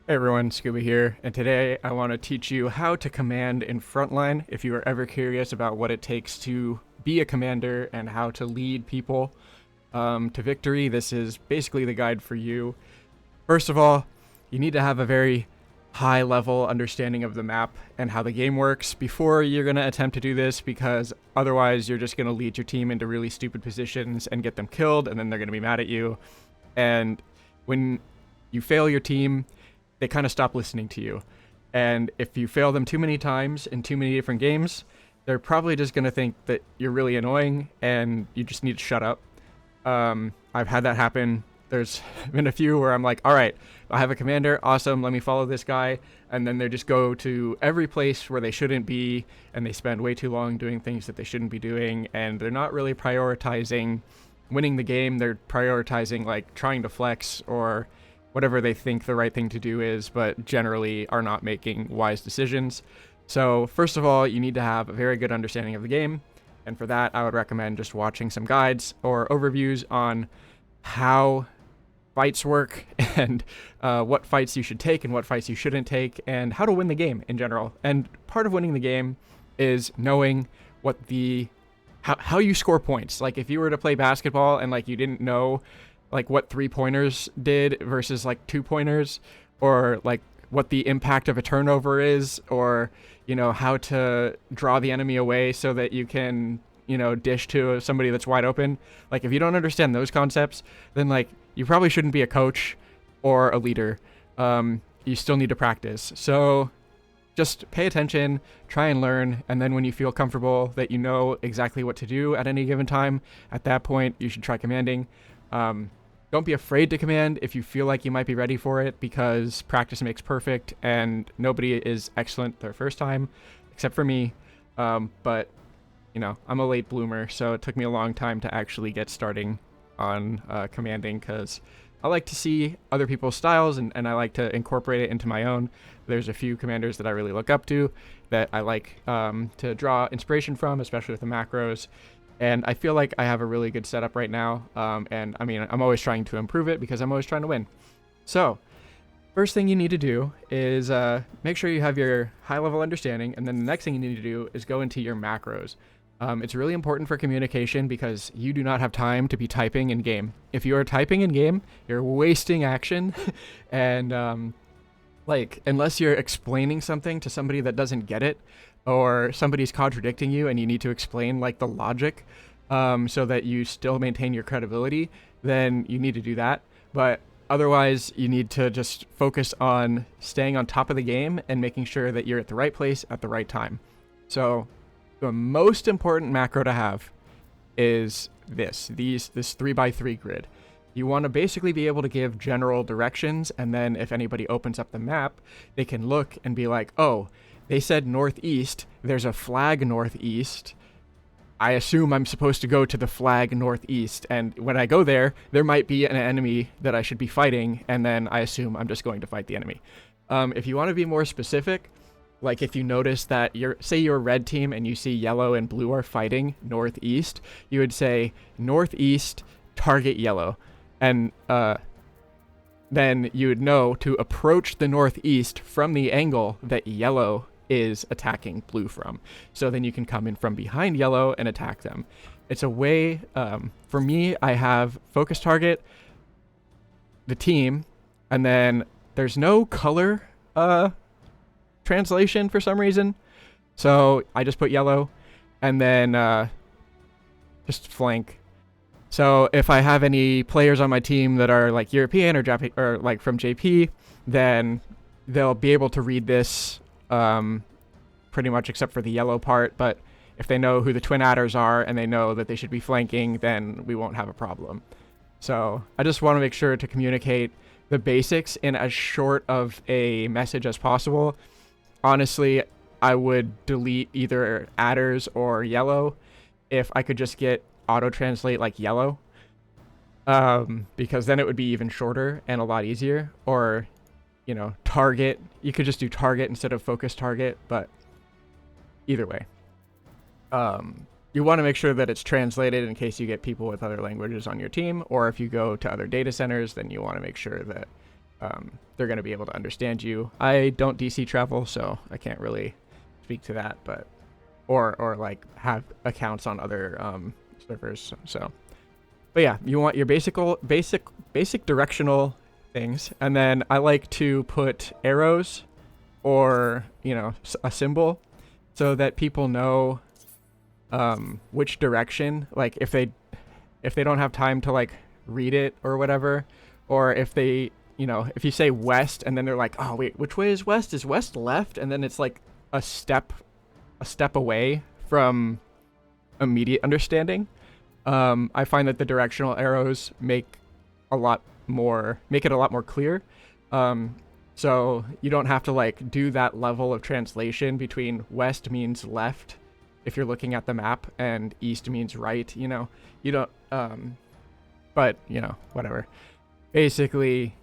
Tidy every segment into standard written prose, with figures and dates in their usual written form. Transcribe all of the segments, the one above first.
Hey everyone, Scuba here, and today I want to teach you how to command in Frontline. If you are ever curious about what it takes to be a commander and how to lead people to victory, this is basically the guide for you. First of all, you need to have a very high level understanding of the map and how the game works before you're going to attempt to do this, because otherwise you're just going to lead your team into really stupid positions and get them killed, and then they're going to be mad at you. And when you fail your team, they kind of stop listening to you. And if you fail them too many times in too many different games, they're probably just going to think that you're really annoying and you just need to shut up. I've had that happen. There's been a few where I'm like, all right, I have a commander, awesome, let me follow this guy. And then they just go to every place where they shouldn't be, and they spend way too long doing things that they shouldn't be doing, and they're not really prioritizing winning the game. They're prioritizing like trying to flex or whatever they think the right thing to do is, but generally are not making wise decisions. So first of all, you need to have a very good understanding of the game. And for that, I would recommend just watching some guides or overviews on how fights work and what fights you should take and what fights you shouldn't take, and how to win the game in general. And part of winning the game is knowing what how you score points. Like if you were to play basketball and like you didn't know like what 3-pointers did versus like 2-pointers, or like what the impact of a turnover is, or how to draw the enemy away so that you can dish to somebody that's wide open. Like if you don't understand those concepts, then like you probably shouldn't be a coach or a leader. You still need to practice. So just pay attention, try and learn, and then when you feel comfortable that you know exactly what to do at any given time, at that point you should try commanding. Don't be afraid to command if you feel like you might be ready for it, because practice makes perfect, and nobody is excellent their first time, except for me. But I'm a late bloomer, so it took me a long time to actually get starting on commanding, because I like to see other people's styles, and I like to incorporate it into my own. There's a few commanders that I really look up to that I like to draw inspiration from, especially with the macros. And I feel like I have a really good setup right now. And I mean, I'm always trying to improve it because I'm always trying to win. So first thing you need to do is make sure you have your high level understanding. And then the next thing you need to do is go into your macros. It's really important for communication because you do not have time to be typing in game. If you are typing in game, you're wasting action. And like, unless you're explaining something to somebody that doesn't get it, or somebody's contradicting you and you need to explain like the logic so that you still maintain your credibility, then you need to do that. But otherwise, you need to just focus on staying on top of the game and making sure that you're at the right place at the right time. So the most important macro to have is this 3x3 grid. You want to basically be able to give general directions, and then if anybody opens up the map, they can look and be like, oh, they said northeast, there's a flag northeast. I assume I'm supposed to go to the flag northeast, and when I go there, there might be an enemy that I should be fighting, and then I assume I'm just going to fight the enemy. If you want to be more specific, like if you notice that say you're a red team and you see yellow and blue are fighting northeast, you would say northeast, target yellow. And then you would know to approach the northeast from the angle that yellow is attacking blue from. So then you can come in from behind yellow and attack them. It's a way, for me, I have focus target, the team, and then there's no color translation for some reason. So I just put yellow, and then just flank. So if I have any players on my team that are like European or Japanese or like from JP, then they'll be able to read this pretty much except for the yellow part. But if they know who the twin adders are and they know that they should be flanking, then we won't have a problem. So I just want to make sure to communicate the basics in as short of a message as possible. Honestly, I would delete either adders or yellow if I could just get auto translate like yellow, because then it would be even shorter and a lot easier. Or target, you could just do target instead of focus target, but either way, you want to make sure that it's translated in case you get people with other languages on your team, or if you go to other data centers, then you want to make sure that they're going to be able to understand you. I don't DC travel, so I can't really speak to that, but or like have accounts on other servers. So, but yeah, you want your basic directional things, and then I like to put arrows or a symbol so that people know which direction. Like if they don't have time to like read it or whatever, or if they if you say west and then they're like, oh wait, which way is west? Is west left? And then it's like a step away from immediate understanding. I find that the directional arrows make it a lot more clear. So you don't have to like do that level of translation between west means left if you're looking at the map and east means right. You don't but whatever. Basically,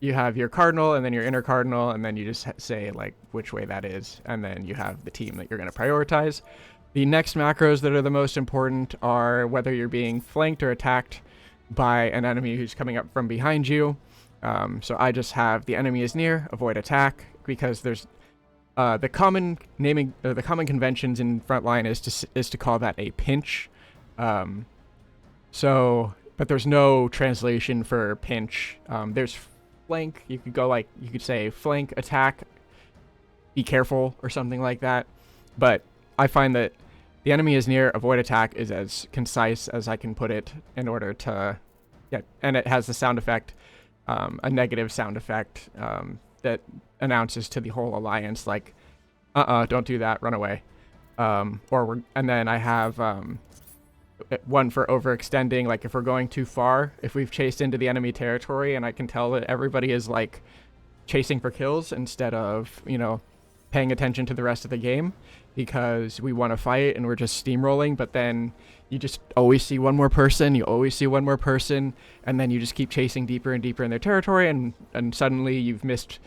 you have your cardinal and then your inner cardinal, and then you just say like which way that is, and then you have the team that you're going to prioritize. The next macros that are the most important are whether you're being flanked or attacked by an enemy who's coming up from behind you. So I just have the enemy is near, avoid attack, because there's the common conventions in Frontline is to call that a pinch. But there's no translation for pinch. There's flank. You could say flank, attack, be careful, or something like that. But I find that the enemy is near, avoid attack is as concise as I can put it in order to, and it has the sound effect, a negative sound effect that announces to the whole alliance like, don't do that, run away. And then I have one for overextending, like if we're going too far, if we've chased into the enemy territory and I can tell that everybody is like chasing for kills instead of, paying attention to the rest of the game because we want to fight and we're just steamrolling, but then you just always see one more person, and then you just keep chasing deeper and deeper in their territory, and suddenly you've missed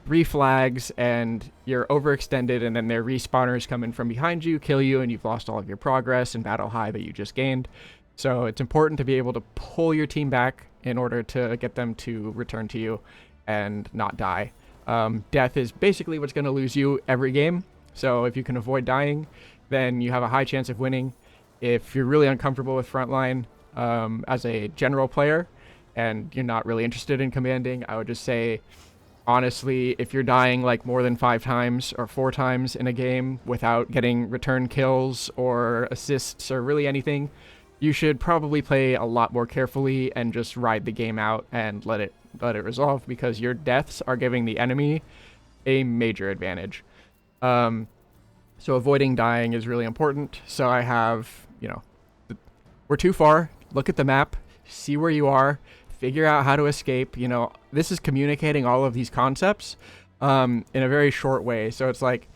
3 flags and you're overextended, and then their respawners come in from behind you, kill you, and you've lost all of your progress and battle high that you just gained. So it's important to be able to pull your team back in order to get them to return to you and not die. Death is basically what's going to lose you every game. So if you can avoid dying, then you have a high chance of winning. If you're really uncomfortable with Frontline as a general player and you're not really interested in commanding, I would just say, honestly, if you're dying like more than 5 times or 4 times in a game without getting return kills or assists or really anything, you should probably play a lot more carefully and just ride the game out and let it resolve, because your deaths are giving the enemy a major advantage. So avoiding dying is really important. So I have, we're too far, look at the map, see where you are, figure out how to escape. This is communicating all of these concepts in a very short way. So it's like,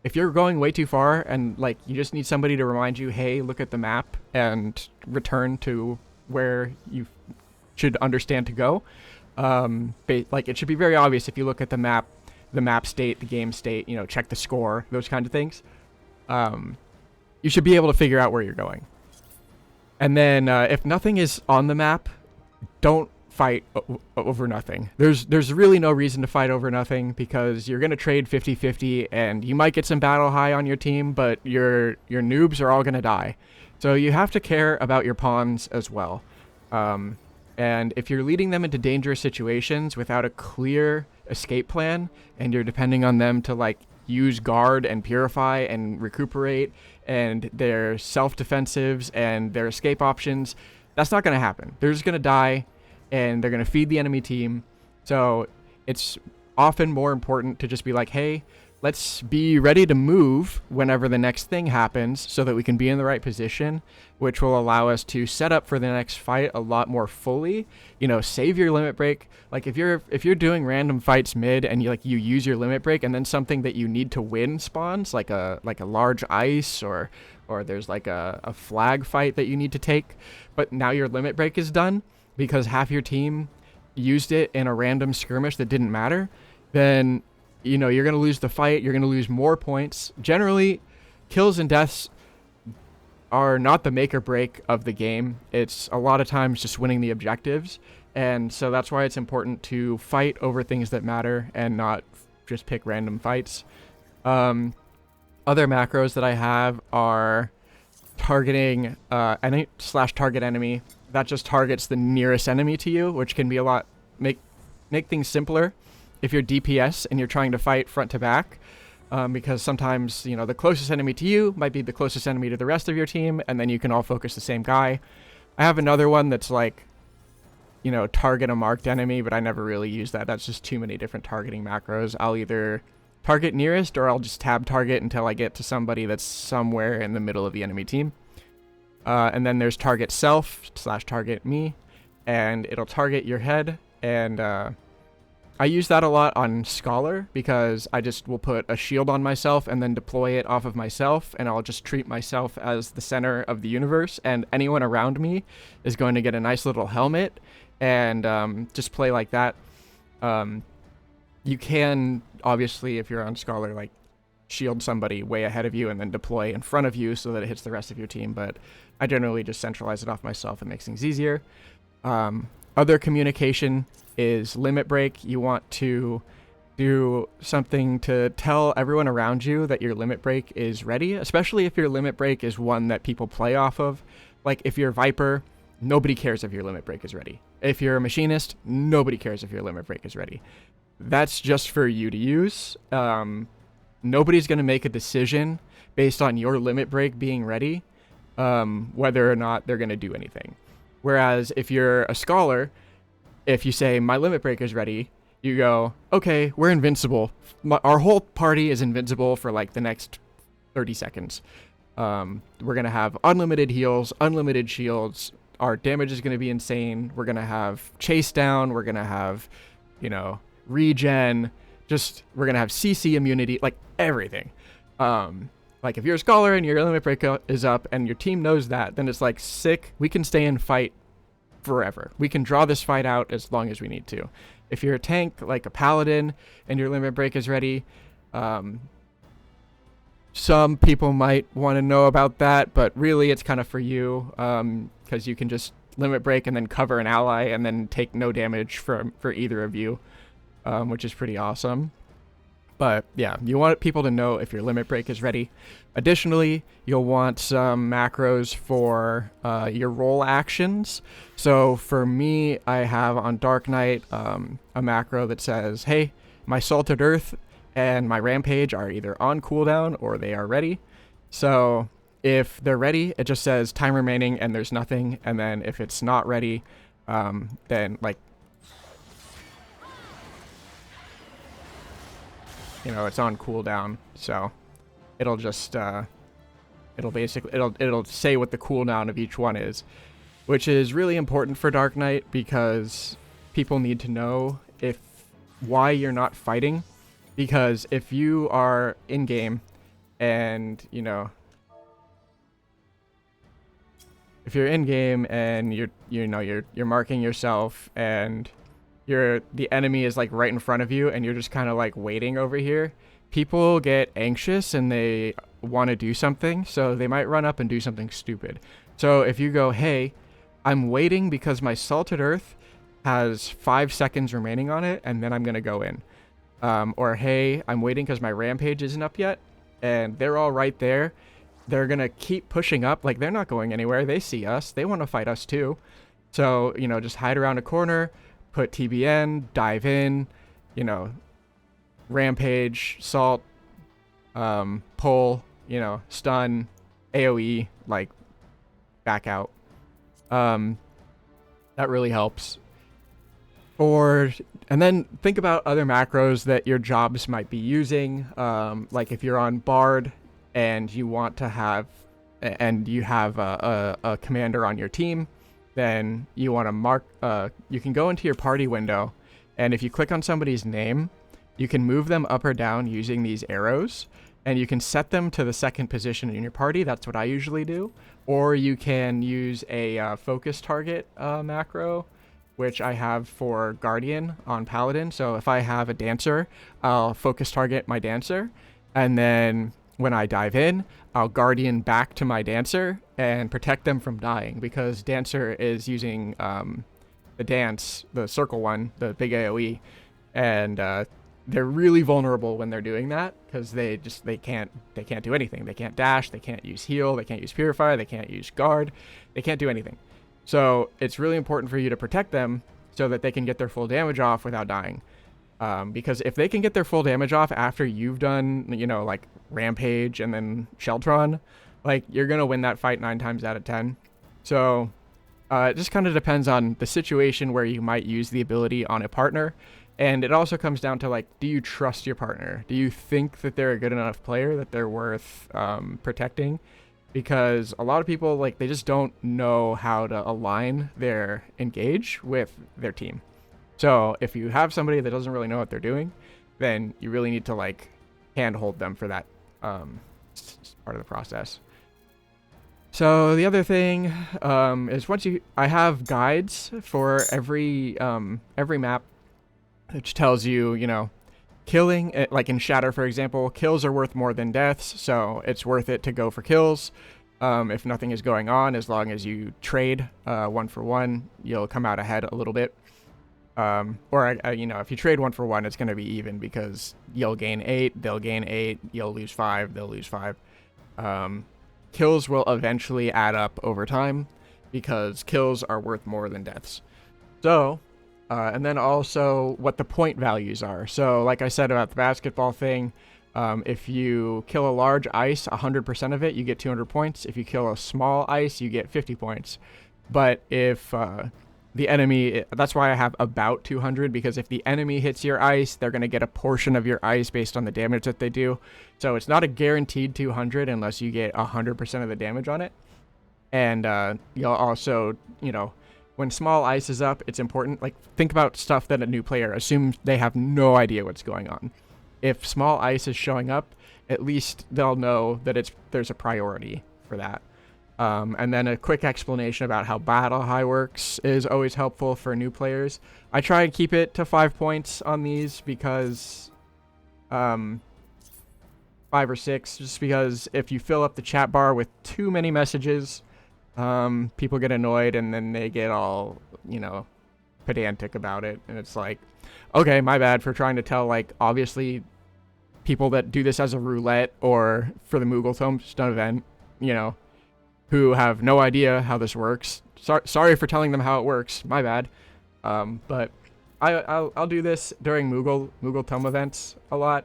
if you're going way too far and like you just need somebody to remind you, hey, look at the map and return to where you should understand to go. Like it should be very obvious if you look at the map state, the game state, check the score, those kind of things. You should be able to figure out where you're going. And then if nothing is on the map, don't fight over nothing. There's really no reason to fight over nothing, because you're going to trade 50-50 and you might get some battle high on your team, but your noobs are all going to die. So you have to care about your pawns as well. And if you're leading them into dangerous situations without a clear escape plan, and you're depending on them to like use guard and purify and recuperate and their self-defensives and their escape options, that's not going to happen. They're just going to die, and they're going to feed the enemy team. So it's often more important to just be like, hey, let's be ready to move whenever the next thing happens so that we can be in the right position, which will allow us to set up for the next fight a lot more fully. Save your limit break. Like if you're doing random fights mid and you use your limit break, and then something that you need to win spawns, like a large ice or there's like a flag fight that you need to take, but now your limit break is done because half your team used it in a random skirmish that didn't matter, then you're going to lose the fight. You're going to lose more points. Generally, kills and deaths are not the make or break of the game. It's a lot of times just winning the objectives. And so that's why it's important to fight over things that matter and not just pick random fights. Other macros that I have are targeting target enemy. That just targets the nearest enemy to you, which can be a lot make things simpler if you're DPS and you're trying to fight front to back. Because sometimes, the closest enemy to you might be the closest enemy to the rest of your team, and then you can all focus the same guy. I have another one that's like, target a marked enemy, but I never really use that. That's just too many different targeting macros. I'll either target nearest or I'll just tab target until I get to somebody that's somewhere in the middle of the enemy team. And then there's target self / target me, and it'll target your head. And I use that a lot on Scholar because I just will put a shield on myself and then deploy it off of myself, and I'll just treat myself as the center of the universe, and anyone around me is going to get a nice little helmet, and just play like that. You can, obviously, if you're on Scholar, like, shield somebody way ahead of you and then deploy in front of you so that it hits the rest of your team, but I generally just centralize it off myself. It makes things easier. Other communication is limit break. You want to do something to tell everyone around you that your limit break is ready, especially if your limit break is one that people play off of. Like, if you're Viper, nobody cares if your limit break is ready. If you're a machinist, nobody cares if your limit break is ready. That's just for you to use. Nobody's going to make a decision based on your limit break being ready, whether or not they're going to do anything. Whereas if you're a Scholar, if you say, my limit break is ready, you go, okay, we're invincible. Our whole party is invincible for like the next 30 seconds. We're going to have unlimited heals, unlimited shields. Our damage is going to be insane. We're going to have chase down. We're going to have, regen. We're going to have CC immunity, like everything. Like if you're a Scholar and your limit break is up and your team knows that, then it's like, sick. We can stay and fight forever. We can draw this fight out as long as we need to. If you're a tank like a Paladin and your limit break is ready, some people might want to know about that, but really it's kind of for you, because you can just limit break and then cover an ally and then take no damage for either of you, which is pretty awesome. But yeah, you want people to know if your limit break is ready. Additionally, you'll want some macros for your role actions. So for me, I have on Dark Knight a macro that says, hey, my Salted Earth and my Rampage are either on cooldown or they are ready. So if they're ready, it just says time remaining and there's nothing. And then if it's not ready, then like, it's on cooldown, so it'll just it'll say what the cooldown of each one is, which is really important for Dark Knight because people need to know why you're not fighting. Because if you are in game and if you're in game and you're marking yourself and the enemy is like right in front of you and you're just kind of like waiting over here, people get anxious and they want to do something, so they might run up and do something stupid. So if you go, hey, I'm waiting because my Salted Earth has 5 seconds remaining on it and then I'm gonna go in, or hey, I'm waiting because my Rampage isn't up yet, and they're all right there, they're gonna keep pushing up. Like, they're not going anywhere. They see us, they want to fight us too. So just hide around a corner, put TBN, dive in, Rampage, Salt, pull, stun, AoE, like, back out. That really helps. And then think about other macros that your jobs might be using. Like if you're on Bard and you want to have, and you have a commander on your team, then you want to mark, you can go into your party window, and if you click on somebody's name, you can move them up or down using these arrows, and you can set them to the second position in your party. That's what I usually do. Or you can use a focus target macro, which I have for Guardian on Paladin. So if I have a Dancer, I'll focus target my Dancer, and then when I dive in, I'll Guardian back to my Dancer and protect them from dying, because Dancer is using the dance, the circle one, the big AoE, and they're really vulnerable when they're doing that because they can't do anything. They can't dash, they can't use heal, they can't use purify, they can't use guard, they can't do anything. So it's really important for you to protect them so that they can get their full damage off without dying. Because if they can get their full damage off after you've done, like Rampage and then Sheltron, like you're gonna win that fight 9 times out of 10. So it just kind of depends on the situation where you might use the ability on a partner. And it also comes down to, like, do you trust your partner? Do you think that they're a good enough player that they're worth protecting? Because a lot of people, like, they just don't know how to align their engage with their team. So if you have somebody that doesn't really know what they're doing, then you really need to, like, handhold them for that part of the process. So the other thing is I have guides for every map, which tells you, killing, like in Shatter, for example, kills are worth more than deaths, so it's worth it to go for kills. If nothing is going on, as long as you trade 1 for 1, you'll come out ahead a little bit. If you trade 1 for 1, it's going to be even because you'll gain 8, they'll gain 8, you'll lose 5, they'll lose 5. Kills will eventually add up over time because kills are worth more than deaths. So... and then also what the point values are. So like I said about the basketball thing, if you kill a large ice, 100% of it, you get 200 points. If you kill a small ice, you get 50 points. But if the enemy, that's why I have about 200, because if the enemy hits your ice, they're going to get a portion of your ice based on the damage that they do. So it's not a guaranteed 200 unless you get 100% of the damage on it. And you'll also, when small ice is up, it's important. Like, think about stuff that a new player assumes they have no idea what's going on. If small ice is showing up, at least they'll know that there's a priority for that. And then a quick explanation about how Battle High works is always helpful for new players. I try and keep it to 5 points on these because 5 or 6, just because if you fill up the chat bar with too many messages, people get annoyed and then they get all, pedantic about it. And it's like, okay, my bad for trying to tell, like, obviously people that do this as a roulette or for the Moogle Tombstone event, who have no idea how this works. Sorry for telling them how it works. My bad. But I'll do this during Moogle Tome events a lot,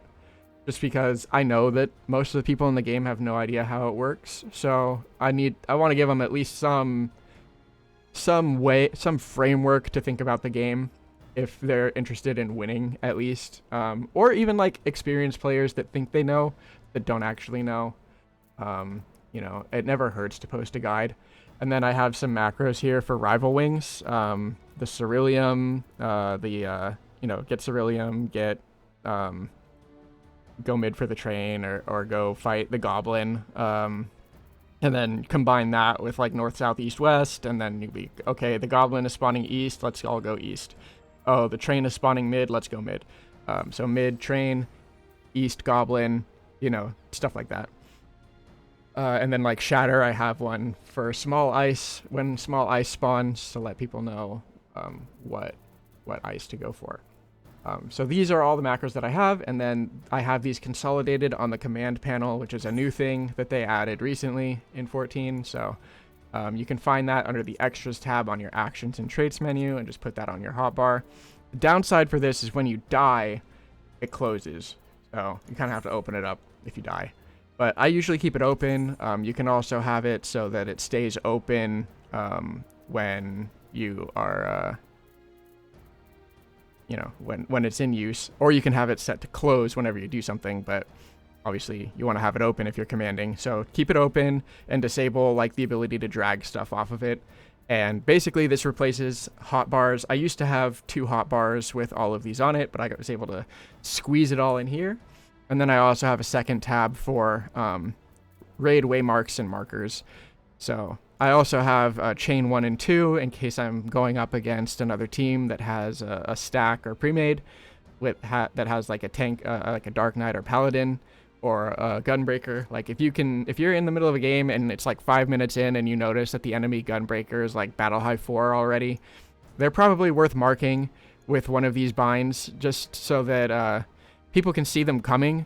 just because I know that most of the people in the game have no idea how it works. So I want to give them at least some framework to think about the game if they're interested in winning, at least. Or even like experienced players that think they know that don't actually know. It never hurts to post a guide. And then I have some macros here for rival wings. The Ceruleum, get Ceruleum, get go mid for the train or go fight the goblin, and then combine that with like north, south, east, west, and then you'd be, okay, the goblin is spawning east, let's all go east. Oh, the train is spawning mid, let's go mid. So mid, train, east, goblin, stuff like that. And then like Shatter, I have one for small ice, when small ice spawns, to let people know what ice to go for. So these are all the macros that I have, and then I have these consolidated on the command panel, which is a new thing that they added recently in 14. So you can find that under the extras tab on your actions and traits menu, and just put that on your hotbar. The downside for this is when you die, it closes. So you kind of have to open it up if you die. But I usually keep it open. You can also have it so that it stays open when you are... when it's in use, or you can have it set to close whenever you do something, but obviously you want to have it open if you're commanding. So keep it open and disable like the ability to drag stuff off of it. And basically this replaces hotbars. I used to have 2 hotbars with all of these on it, but I was able to squeeze it all in here. And then I also have a second tab for raid waymarks and markers. So I also have chain 1 and 2 in case I'm going up against another team that has a stack or pre-made that has like a tank, like a Dark Knight or Paladin or a Gunbreaker. Like if you're in the middle of a game and it's like 5 minutes in and you notice that the enemy Gunbreaker is like Battle High 4 already, they're probably worth marking with one of these binds just so that people can see them coming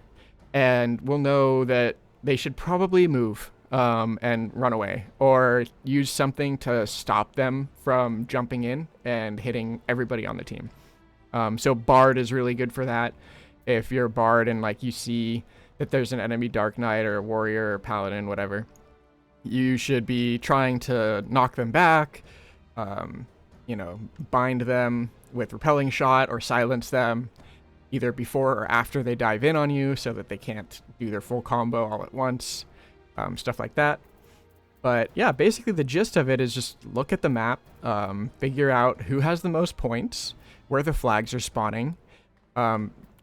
and will know that they should probably move and run away, or use something to stop them from jumping in and hitting everybody on the team. So Bard is really good for that. If you're a Bard and like you see that there's an enemy Dark Knight or a Warrior or Paladin, whatever, you should be trying to knock them back, bind them with repelling shot or silence them either before or after they dive in on you so that they can't do their full combo all at once, stuff like that. But yeah, basically the gist of it is just look at the map, figure out who has the most points, where the flags are spawning,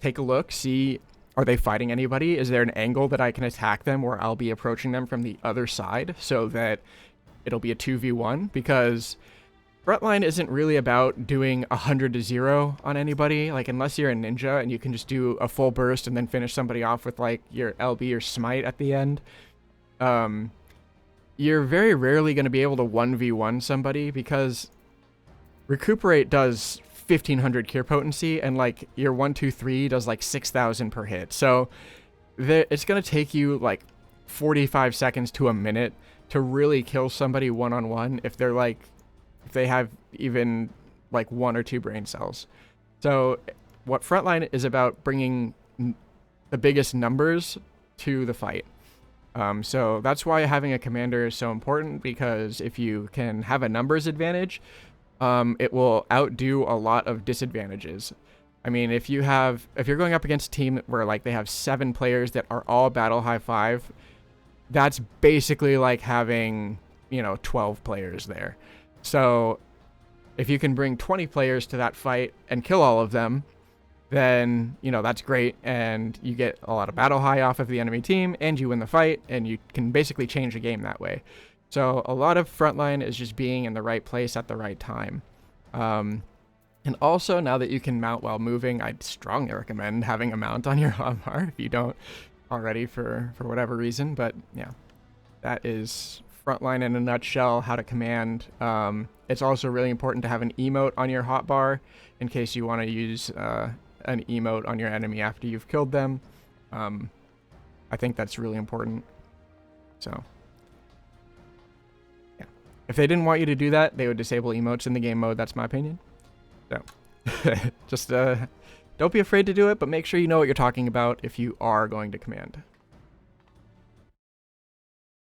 take a look, see, are they fighting anybody? Is there an angle that I can attack them where I'll be approaching them from the other side so that it'll be a 2v1? Because Frontline isn't really about doing 100-0 on anybody. Like, unless you're a ninja and you can just do a full burst and then finish somebody off with like your LB or smite at the end, you're very rarely going to be able to 1v1 somebody, because Recuperate does 1500 cure potency and like your 1-2-3 does like 6000 per hit. So it's going to take you like 45 seconds to a minute to really kill somebody one-on-one if they have even like 1 or 2 brain cells. So what Frontline is about, bringing the biggest numbers to the fight. So that's why having a commander is so important, because if you can have a numbers advantage, it will outdo a lot of disadvantages. I mean, if you're going up against a team where like they have 7 players that are all battle high 5, that's basically like having, 12 players there. So if you can bring 20 players to that fight and kill all of them, then, that's great, and you get a lot of battle high off of the enemy team, and you win the fight, and you can basically change the game that way. So a lot of Frontline is just being in the right place at the right time. And also, now that you can mount while moving, I'd strongly recommend having a mount on your hotbar if you don't already for whatever reason. But yeah, that is Frontline in a nutshell, how to command. It's also really important to have an emote on your hotbar in case you want to use an emote on your enemy after you've killed them. I think that's really important. So yeah, if they didn't want you to do that, they would disable emotes in the game mode. That's my opinion. So just don't be afraid to do it, but make sure you know what you're talking about if you are going to command.